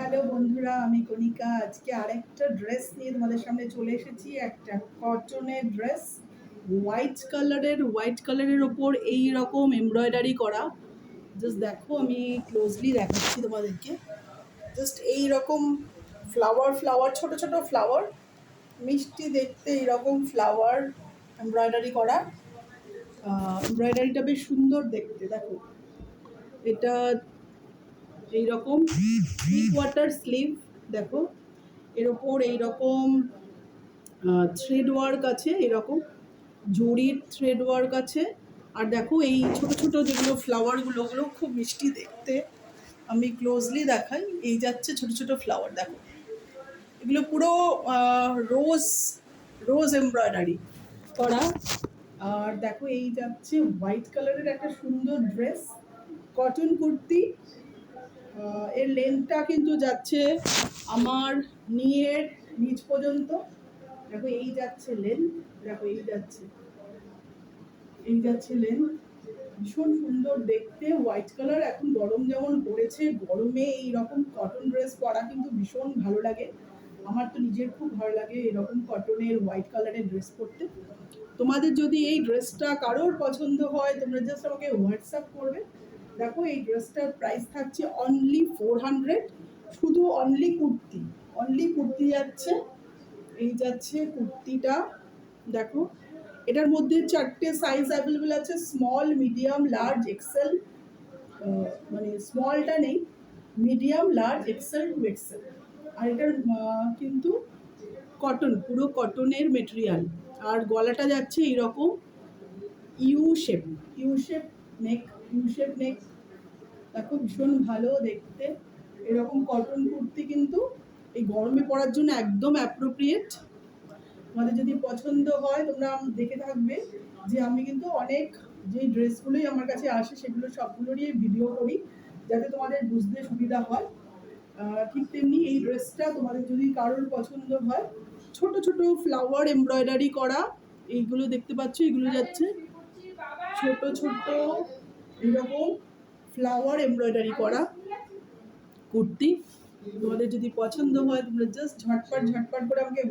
Hello বন্ধুরা, আমি কণিকা। আজকে আরেকটা ড্রেস নিয়ে তোমাদের সামনে চলে এসেছি। একটা কটনের ড্রেস, হোয়াইট কালারের ওপর এই রকম এমব্রয়ডারি করা। জাস্ট দেখো, আমি ক্লোজলি দেখাচ্ছি তোমাদেরকে। জাস্ট এই রকম ফ্লাওয়ার, ছোট ছোট ফ্লাওয়ার, মিষ্টি দেখতে এইরকম ফ্লাওয়ার এমব্রয়ডারি করা। এমব্রয়ডারিটা বেশ সুন্দর দেখতে। দেখো, এটা এইরকম 3/4 স্লিভ। দেখো, এর ওপর এইরকম থ্রেড ওয়ার্ক আছে, এরকম জরির থ্রেড ওয়ার্ক আছে। আর দেখো, এই ছোট ছোট যেগুলো ফ্লাওয়ারগুলো, ওগুলো খুব মিষ্টি দেখতে। আমি ক্লোজলি দেখাই। এই যাচ্ছে ছোট ছোট ফ্লাওয়ার, দেখো এগুলো পুরো রোজ রোজ এমব্রয়ডারি করা। আর দেখো, এই যাচ্ছে হোয়াইট কালারের একটা সুন্দর ড্রেস, কটন কুর্তি। এর লেন্থটা কিন্তু যাচ্ছে আমার নিয়ের নিচ পর্যন্ত। দেখো, এই যাচ্ছে লেন্থ, দেখো এই যাচ্ছে লেন্থ। ভীষণ সুন্দর দেখতে, হোয়াইট কালার। এখন গরম যেমন পড়েছে, গরমে এইরকম কটন ড্রেস পরা কিন্তু ভীষণ ভালো লাগে। আমার তো নিজের খুব ভালো লাগে এরকম কটনের হোয়াইট কালারের ড্রেস পরতে। তোমাদের যদি এই ড্রেসটা কারোর পছন্দ হয়, তোমরা জাস্ট আমাকে হোয়াটসঅ্যাপ করবে। দেখো, এই ড্রেসটার প্রাইস থাকছে অনলি 400। শুধু অনলি কুর্তি যাচ্ছে। এই যাচ্ছে কুর্তিটা, দেখো এটার মধ্যে 4টে সাইজ অ্যাভেলেবেল আছে: স্মল, মিডিয়াম, লার্জ, এক্সেল। মানে স্মলটা নেই, medium, large, XL two XL. আর এটার কিন্তু কটন, পুরো কটনের মেটেরিয়াল। আর গলাটা যাচ্ছে এইরকম ইউ শেপ, ইউ শেপ নেক। দেখো, ভীষণ ভালো দেখতে। এরকম কটন কুর্তি কিন্তু এই গরমে পরার জন্য একদম অ্যাপ্রোপ্রিয়েট। তোমাদের যদি পছন্দ হয়, তোমরা দেখে থাকবে যে আমি কিন্তু অনেক যে ড্রেসগুলোই আমার কাছে আসে, সেগুলো সবগুলোরই ভিডিও করি, যাতে তোমাদের বুঝতে সুবিধা হয়। ঠিক তেমনি এই ড্রেসটা তোমাদের যদি কারোর পছন্দ হয়, ছোট ছোট ফ্লাওয়ার এমব্রয়ডারি করা, এইগুলো দেখতে পাচ্ছ, এগুলো যাচ্ছে ছোট ছোট এরকম ফ্লাওয়ার এমব্রয়ডারি করা কুর্তি। তোমাদের যদি পছন্দ হয়, তোমরা জাস্ট ঝটপট করে আমাকে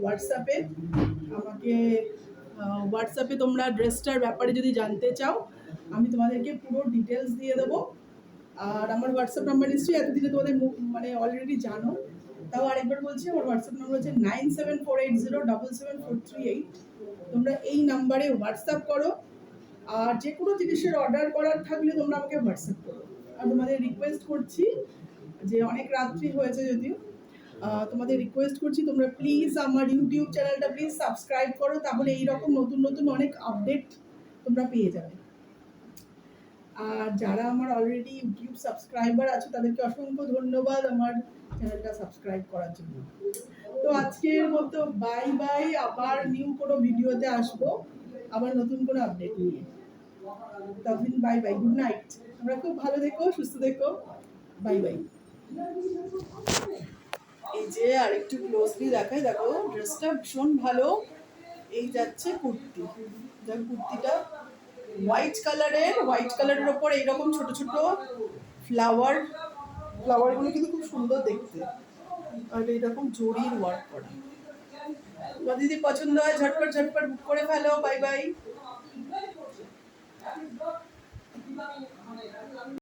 হোয়াটসঅ্যাপে তোমরা ড্রেসটার ব্যাপারে যদি জানতে চাও, আমি তোমাদেরকে পুরো ডিটেলস দিয়ে দেবো। আর আমার হোয়াটসঅ্যাপ নাম্বার নিশ্চয়ই এতদিনে তোমাদের মানে অলরেডি জানো। তাও আরেকবার বলছি, আমার হোয়াটসঅ্যাপ নাম্বার হচ্ছে 9748077438। তোমরা এই নাম্বারে হোয়াটসঅ্যাপ করো। আর যে কোনো জিনিসের অর্ডার করার থাকলে তোমরা আমাকে হোয়াটসঅ্যাপ করো। আর তোমাদের রিকোয়েস্ট করছি, যে অনেক রাত্রি হয়েছে যদিও, তোমাদের রিকোয়েস্ট করছি তোমরা প্লিজ আমার ইউটিউব চ্যানেলটা প্লিজ সাবস্ক্রাইব করো, তাহলে এইরকম নতুন নতুন অনেক আপডেট তোমরা পেয়ে যাবে। আর যারা আমার অলরেডি ইউটিউব সাবস্ক্রাইবার আছে, তাদেরকে অসংখ্য ধন্যবাদ আমার চ্যানেলটা সাবস্ক্রাইব করার জন্য। তো আজকের মতো বাই বাই। আবার নিউ কোনো ভিডিওতে আসবো, আবার নতুন কোনো আপডেট নিয়ে। ততদিন বাই বাই, গুড নাইট। তোমরা খুব ভালো থেকো, সুস্থ থেকো। Bye bye. এই যে আরেকটু ক্লোজলি দেখাই, দেখো ড্রেসটা ভীষণ ভালো। এই যাচ্ছে কুর্তি, দেখো কুর্তিটা হোয়াইট কালারের ওপর এইরকম ছোট ছোট ফ্লাওয়ারগুলো কিন্তু খুব সুন্দর দেখতে। আর এইরকম জরির ওয়ার্ক করা। তোমার যদি পছন্দ হয়, ঝটপট বুক করে ফেলো। Bye bye.